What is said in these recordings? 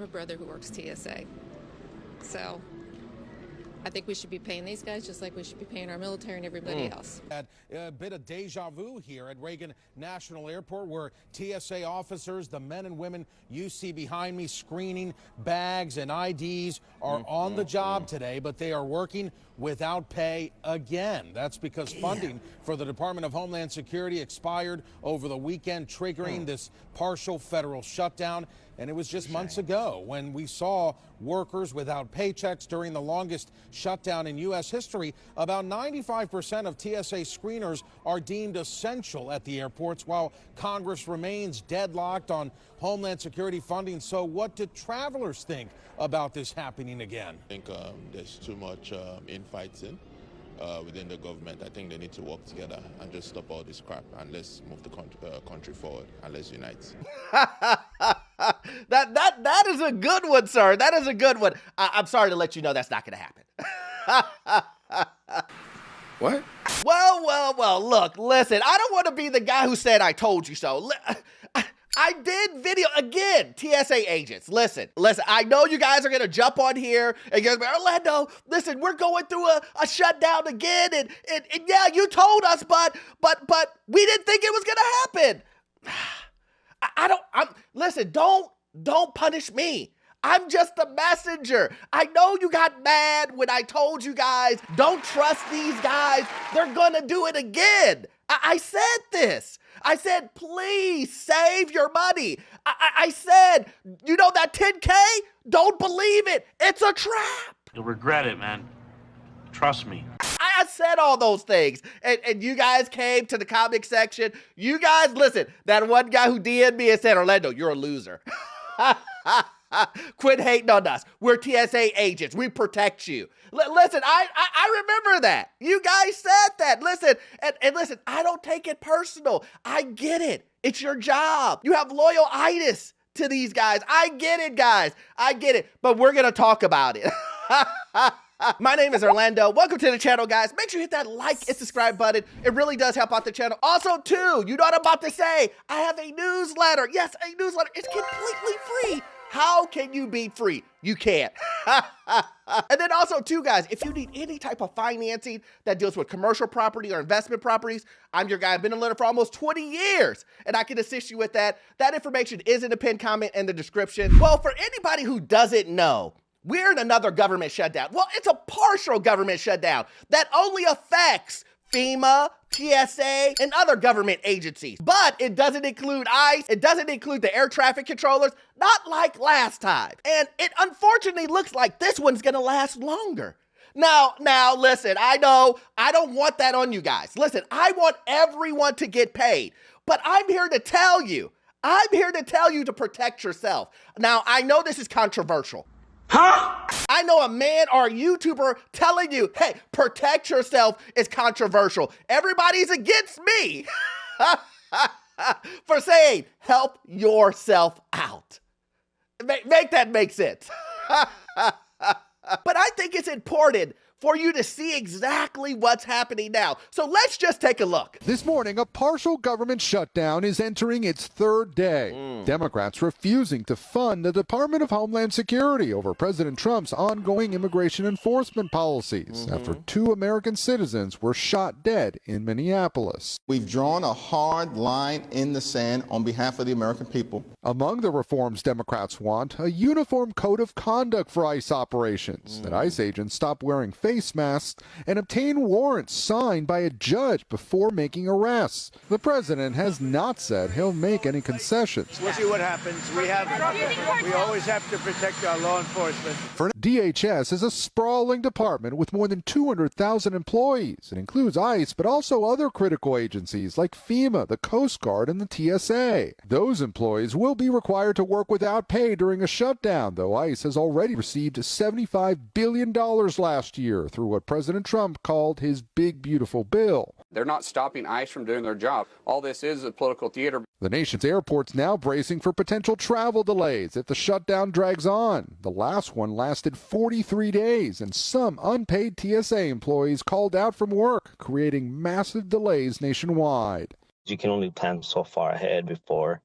I have a brother who works TSA, so I think we should be paying these guys just like we should be paying our military and everybody else. A bit of deja vu here at Reagan National Airport, where TSA officers, the men and women you see behind me screening bags and IDs, are on the job today, but they are working without pay again. That's because funding for the Department of Homeland Security expired over the weekend, triggering this partial federal shutdown. And it was just months ago when we saw workers without paychecks during the longest shutdown in U.S. history. About 95% of TSA screeners are deemed essential at the airports, while Congress remains deadlocked on Homeland Security funding. So what do travelers think about this happening again? I think there's too much infighting within the government. I think they need to work together and just stop all this crap, and let's move the country forward, and let's unite. That is a good one, sir. That is a good one. I'm sorry to let you know that's not going to happen. What? Well, look, listen, I don't want to be the guy who said I told you so. I did video, again, TSA agents, listen, I know you guys are going to jump on here and you're going to be, Orlando, listen, we're going through a shutdown again, and yeah, you told us, but we didn't think it was going to happen. Listen, don't punish me. I'm just a messenger. I know you got mad when I told you guys, don't trust these guys. They're gonna do it again. I said this. I said, please save your money. I said, you know that 10K? Don't believe it. It's a trap. You'll regret it, man. Trust me. I said all those things, and you guys came to the comment section. You guys, listen, that one guy who DM'd me and said, Orlando, you're a loser. Quit hating on us. We're TSA agents. We protect you. Listen, I remember that. You guys said that. Listen, and listen, I don't take it personal. I get it. It's your job. You have loyalitis to these guys. I get it, guys. I get it. But we're going to talk about it. My name is Orlando. Welcome to the channel, guys. Make sure you hit that like and subscribe button. It really does help out the channel. Also, too, you know what I'm about to say? I have a newsletter. Yes, a newsletter. It's completely free. How can you be free? You can't. And then also, too, guys, if you need any type of financing that deals with commercial property or investment properties, I'm your guy. I've been in lender for almost 20 years, and I can assist you with that. That information is in the pinned comment and the description. Well, for anybody who doesn't know, we're in another government shutdown. Well, it's a partial government shutdown that only affects FEMA, TSA, and other government agencies. But it doesn't include ICE. It doesn't include the air traffic controllers, not like last time. And it unfortunately looks like this one's gonna last longer. Now, listen, I know I don't want that on you guys. Listen, I want everyone to get paid, but I'm here to tell you to protect yourself. Now, I know this is controversial. Huh? I know a man or a YouTuber telling you, hey, protect yourself is controversial. Everybody's against me for saying, help yourself out. Make that make sense. But I think it's important for you to see exactly what's happening now. So let's just take a look. This morning, a partial government shutdown is entering its third day. Democrats refusing to fund the Department of Homeland Security over President Trump's ongoing immigration enforcement policies after 2 American citizens were shot dead in Minneapolis. We've drawn a hard line in the sand on behalf of the American people. Among the reforms Democrats want, a uniform code of conduct for ICE operations, that ICE agents stop wearing face masks and obtain warrants signed by a judge before making arrests. The president has not said he'll make any concessions. We'll see what happens. We always have to protect our law enforcement. For DHS is a sprawling department with more than 200,000 employees. It includes ICE, but also other critical agencies like FEMA, the Coast Guard, and the TSA. Those employees will be required to work without pay during a shutdown, though ICE has already received $75 billion last year through what President Trump called his big, beautiful bill. They're not stopping ICE from doing their job. All this is a political theater. The nation's airports now bracing for potential travel delays if the shutdown drags on. The last one lasted 43 days, and some unpaid TSA employees called out from work, creating massive delays nationwide. You can only plan so far ahead before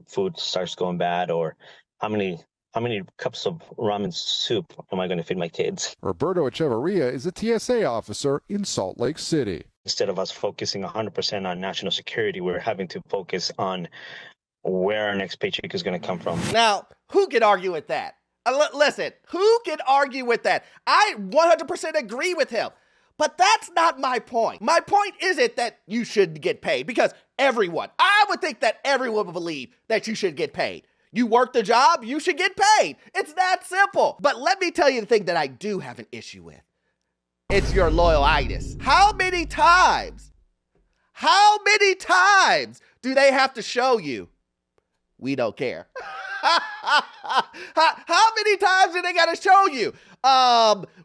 food starts going bad, or how many how many cups of ramen soup am I going to feed my kids? Roberto Echeverria is a TSA officer in Salt Lake City. Instead of us focusing 100% on national security, we're having to focus on where our next paycheck is going to come from. Now, who can argue with that? Listen, who can argue with that? I 100% agree with him. But that's not my point. My point isn't that you should get paid, because I would think that everyone would believe that you should get paid. You work the job, you should get paid. It's that simple. But let me tell you the thing that I do have an issue with. It's your loyalitis. How many times do they have to show you we don't care? How many times do they got to show you?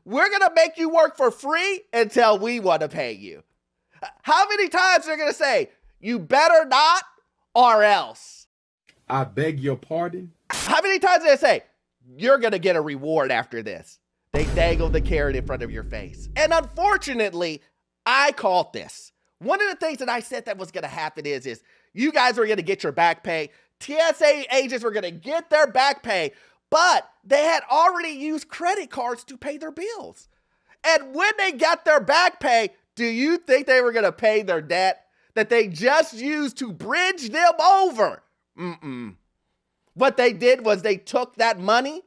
We're going to make you work for free until we want to pay you. How many times they're going to say, you better not or else? I beg your pardon? How many times do they say, you're going to get a reward after this? They dangle the carrot in front of your face. And unfortunately, I called this. One of the things that I said that was going to happen is you guys were going to get your back pay. TSA agents were going to get their back pay, but they had already used credit cards to pay their bills. And when they got their back pay, do you think they were going to pay their debt that they just used to bridge them over? What they did was they took that money.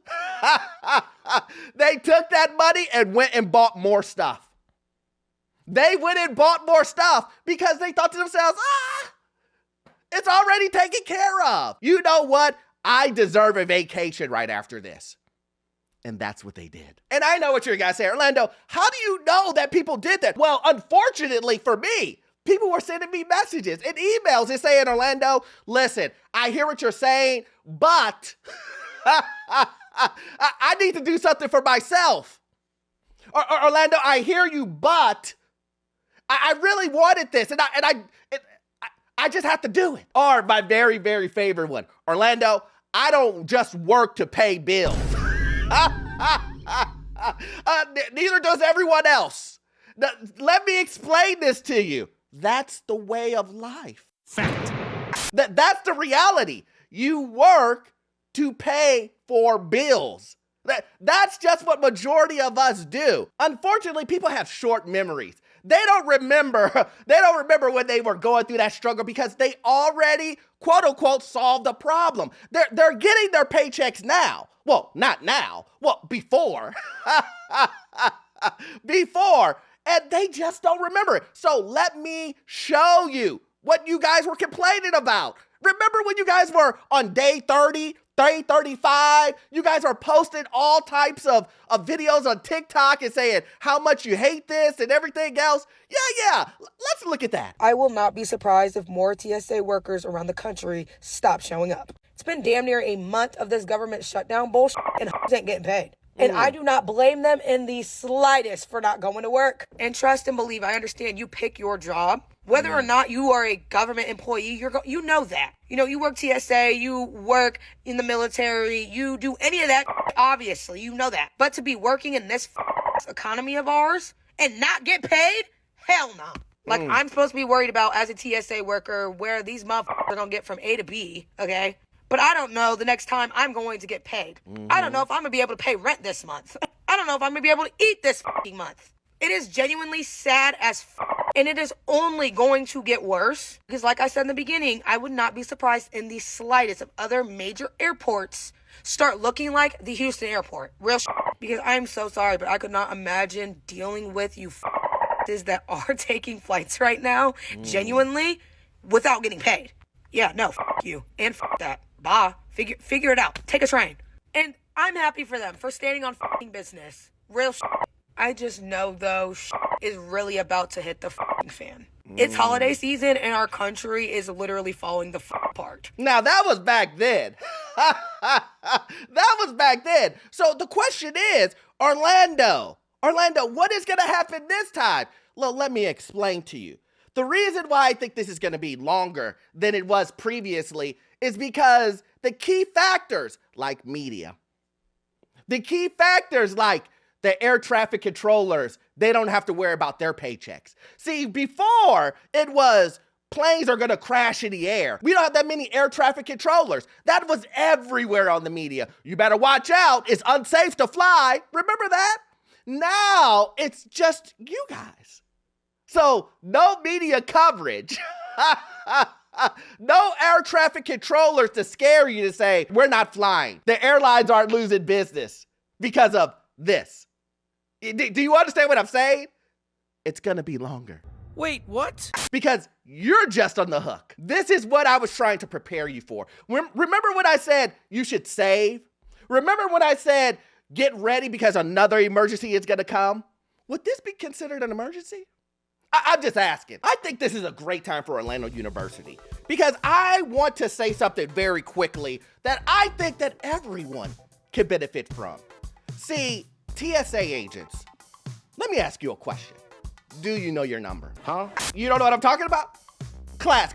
They took that money and went and bought more stuff. They went and bought more stuff because they thought to themselves, it's already taken care of. You know what? I deserve a vacation right after this. And that's what they did. And I know what you're going to say, Orlando. How do you know that people did that? Well, unfortunately for me, people were sending me messages and emails and saying, Orlando, listen, I hear what you're saying, but I need to do something for myself. Orlando, I hear you, but I really wanted this, and I just have to do it. Or my very, very favorite one, Orlando, I don't just work to pay bills. Neither does everyone else. Let me explain this to you. That's the way of life. Fact. That's the reality. You work to pay for bills. That's just what majority of us do. Unfortunately, people have short memories. They don't remember when they were going through that struggle because they already, quote unquote, solved the problem. They're getting their paychecks now. Well, not now. Well, before. Before. And they just don't remember it. So let me show you what you guys were complaining about. Remember when you guys were on day 30, day 35? You guys are posting all types of videos on TikTok and saying how much you hate this and everything else. Yeah. Let's look at that. I will not be surprised if more TSA workers around the country stop showing up. It's been damn near a month of this government shutdown bullshit and ain't getting paid. And I do not blame them in the slightest for not going to work. And trust and believe, I understand you pick your job. Whether or not you are a government employee, you know that. You know, you work TSA, you work in the military, you do any of that, obviously, you know that. But to be working in this economy of ours and not get paid? Hell no. Like, I'm supposed to be worried about, as a TSA worker, where these motherfuckers are going to get from A to B, okay? But I don't know the next time I'm going to get paid. I don't know if I'm going to be able to pay rent this month. I don't know if I'm going to be able to eat this month. It is genuinely sad as and it is only going to get worse. Because like I said in the beginning, I would not be surprised in the slightest if other major airports start looking like the Houston airport. Real because I'm so sorry, but I could not imagine dealing with you that are taking flights right now, genuinely, without getting paid. Yeah, no, you. And that. Bye. Figure it out. Take a train. And I'm happy for them for standing on business. Real I just know, though, is really about to hit the fan. It's holiday season, and our country is literally falling the apart. Now, that was back then. That was back then. So the question is, Orlando, what is going to happen this time? Well, let me explain to you. The reason why I think this is going to be longer than it was previously is because the key factors like media, the key factors like the air traffic controllers, they don't have to worry about their paychecks. See, before it was Planes are going to crash in the air. We don't have that many air traffic controllers. That was everywhere on the media. You better watch out. It's unsafe to fly. Remember that? Now it's just you guys. So no media coverage. No air traffic controllers to scare you to say, we're not flying. The airlines aren't losing business because of this. Do you understand what I'm saying? It's going to be longer. Wait, what? Because you're just on the hook. This is what I was trying to prepare you for. Remember when I said you should save? Remember when I said get ready because another emergency is going to come? Would this be considered an emergency? I'm just asking. I think this is a great time for Orlando University because I want to say something very quickly that I think that everyone can benefit from. See, TSA agents, let me ask you a question. Do you know your number? Huh? You don't know what I'm talking about? Class.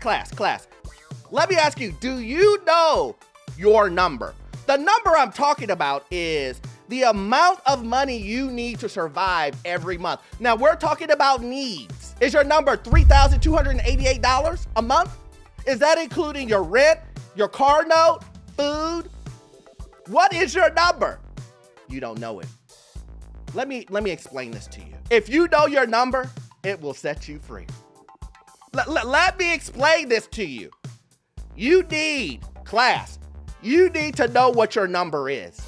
Let me ask you, do you know your number? The number I'm talking about is the amount of money you need to survive every month. Now, we're talking about needs. Is your number $3,288 a month? Is that including your rent, your car note, food? What is your number? You don't know it. Let me explain this to you. If you know your number, it will set you free. Let me explain this to you. You need to know what your number is.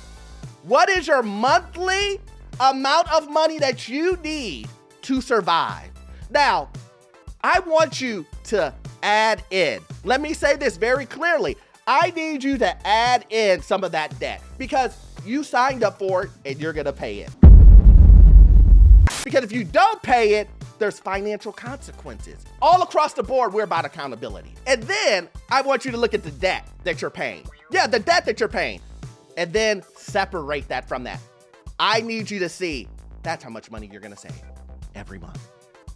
What is your monthly amount of money that you need to survive? Now, I want you to add in. Let me say this very clearly. I need you to add in some of that debt because you signed up for it and you're going to pay it. Because if you don't pay it, there's financial consequences. All across the board, we're about accountability. And then I want you to look at the debt that you're paying. Yeah, the debt that you're paying. And then separate that from that. I need you to see that's how much money you're going to save every month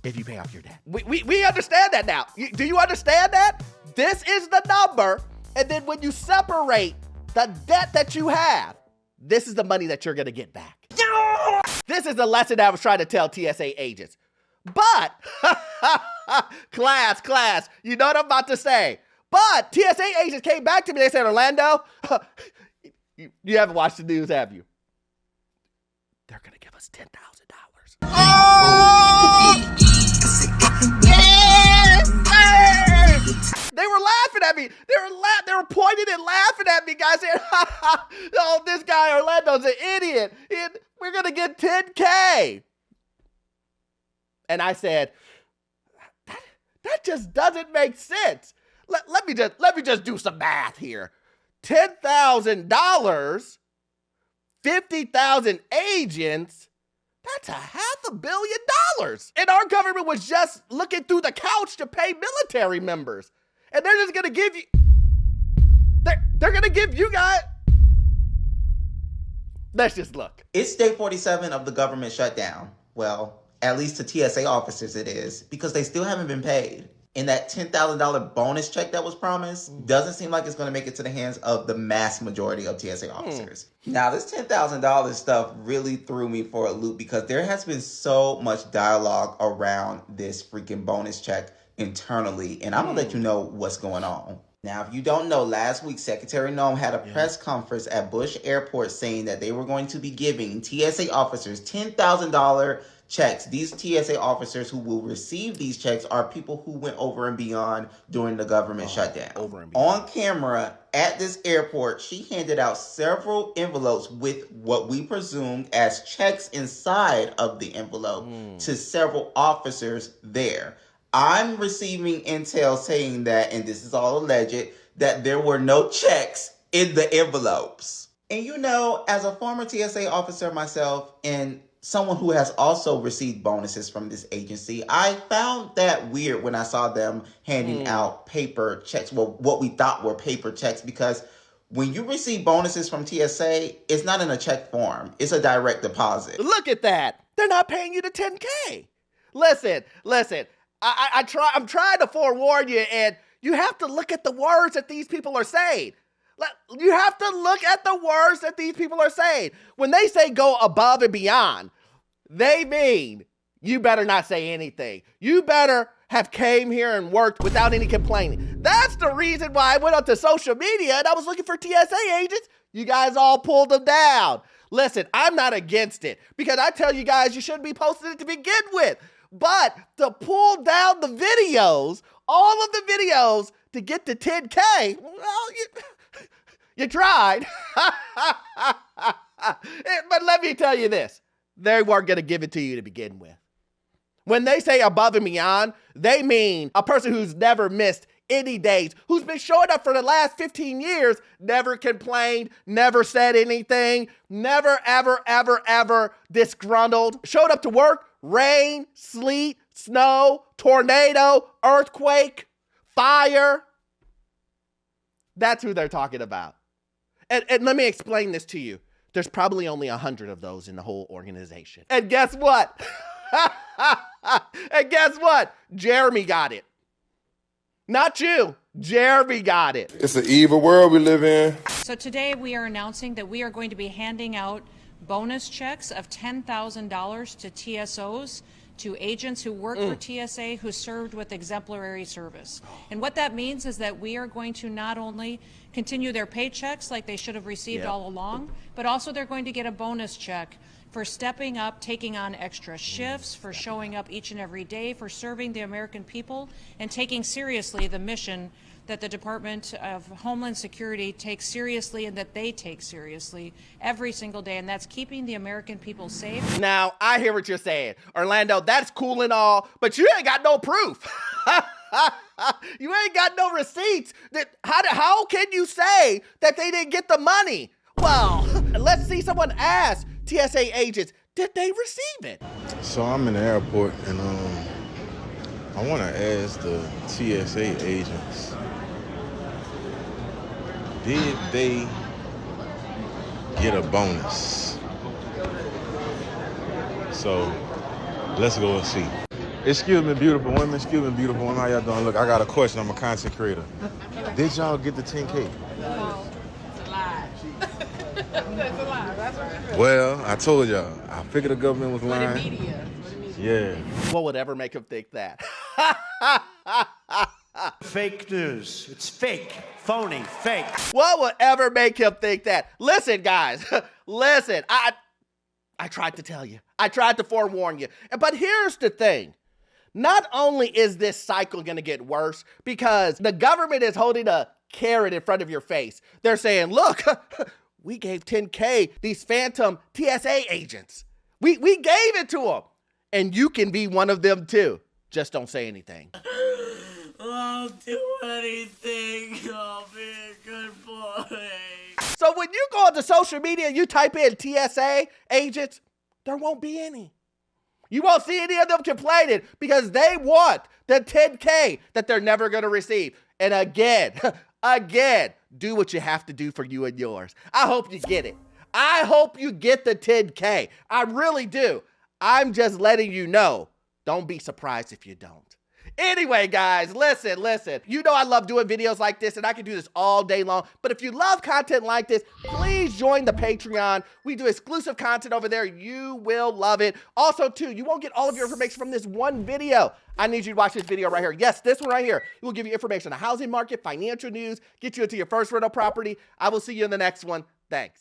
if you pay off your debt. We understand that now. Do you understand that? This is the number. And then when you separate the debt that you have, this is the money that you're going to get back. This is the lesson I was trying to tell TSA agents. But, class, you know what I'm about to say. But TSA agents came back to me. They said, Orlando, you haven't watched the news, have you? They're going to give us $10,000. Oh! Yes, sir! They were laughing at me. They were pointing and laughing at me, guys. Saying, oh, this guy Orlando's an idiot. We're going to get $10K. And I said, that just doesn't make sense. Let me just do some math here. $10,000, 50,000 agents, that's $500 million. And our government was just looking through the couch to pay military members. And they're just going to give you, they're going to give you guys, let's just look. It's day 47 of the government shutdown. Well, at least to TSA officers it is, because they still haven't been paid. And that $10,000 bonus check that was promised doesn't seem like it's going to make it to the hands of the mass majority of TSA officers. Now, this $10,000 stuff really threw me for a loop because there has been so much dialogue around this freaking bonus check internally. And I'm going to let you know what's going on. Now, if you don't know, last week, Secretary Noem had a press conference at Bush Airport saying that they were going to be giving TSA officers $10,000 checks. These TSA officers who will receive these checks are people who went over and beyond during the government shutdown. On camera at this airport, she handed out several envelopes with what we presumed as checks inside of the envelope to several officers there. I'm receiving intel saying that, and this is all alleged, that there were no checks in the envelopes. And you know, as a former TSA officer myself and someone who has also received bonuses from this agency, I found that weird when I saw them handing out paper checks, well, what we thought were paper checks, because when you receive bonuses from TSA, it's not in a check form. It's a direct deposit. Look at that. They're not paying you the $10K. Listen. I'm trying to forewarn you, and you have to look at the words that these people are saying. You have to look at the words that these people are saying. When they say go above and beyond, they mean you better not say anything. You better have came here and worked without any complaining. That's the reason why I went onto social media and I was looking for TSA agents. You guys all pulled them down. Listen, I'm not against it because I tell you guys you shouldn't be posting it to begin with. But to pull down the videos, all of the videos to get to 10K, well, you tried. But let me tell you this. They weren't going to give it to you to begin with. When they say above and beyond, they mean a person who's never missed any days, who's been showing up for the last 15 years, never complained, never said anything, never, ever, ever, ever disgruntled, showed up to work, rain, sleet, snow, tornado, earthquake, fire. That's who they're talking about. And let me explain this to you. There's probably only 100 of those in the whole organization. And guess what? And guess what? Jeremy got it. Not you. Jeremy got it. It's an evil world we live in. So today we are announcing that we are going to be handing out bonus checks of $10,000 to TSOs, to agents who work for TSA who served with exemplary service. And what that means is that we are going to not only continue their paychecks like they should have received all along, but also they're going to get a bonus check for stepping up, taking on extra shifts, for showing up each and every day, for serving the American people, and taking seriously the mission that the Department of Homeland Security takes seriously and that they take seriously every single day, and that's keeping the American people safe. Now, I hear what you're saying. Orlando, that's cool and all, but you ain't got no proof. You ain't got no receipts. How can you say that they didn't get the money? Well, let's see someone ask TSA agents, did they receive it? So I'm in the airport and I want to ask the TSA agents, did they get a bonus? So let's go and see. Excuse me, beautiful women. Excuse me, beautiful women. How y'all doing? Look, I got a question. I'm a content creator. Did y'all get the 10K? No, it's a lie. That's a lie. That's what it is. Well, I told y'all. I figured the government was lying. For the media. Yeah. What would ever make him think that? Fake news. It's fake. Phony. Fake. What would ever make him think that? Listen, guys. Listen. I tried to tell you. I tried to forewarn you. But here's the thing. Not only is this cycle going to get worse because the government is holding a carrot in front of your face. They're saying, look, we gave 10K these phantom TSA agents. We gave it to them. And you can be one of them too. Just don't say anything. I'll do anything. I'll be a good boy. So when you go onto social media and you type in TSA agents, there won't be any. You won't see any of them complaining because they want the 10K that they're never going to receive. And again, do what you have to do for you and yours. I hope you get it. I hope you get the 10K. I really do. I'm just letting you know. Don't be surprised if you don't. Anyway, guys, listen. You know I love doing videos like this, and I can do this all day long. But if you love content like this, please join the Patreon. We do exclusive content over there. You will love it. Also, too, you won't get all of your information from this one video. I need you to watch this video right here. Yes, this one right here. It will give you information on the housing market, financial news, get you into your first rental property. I will see you in the next one. Thanks.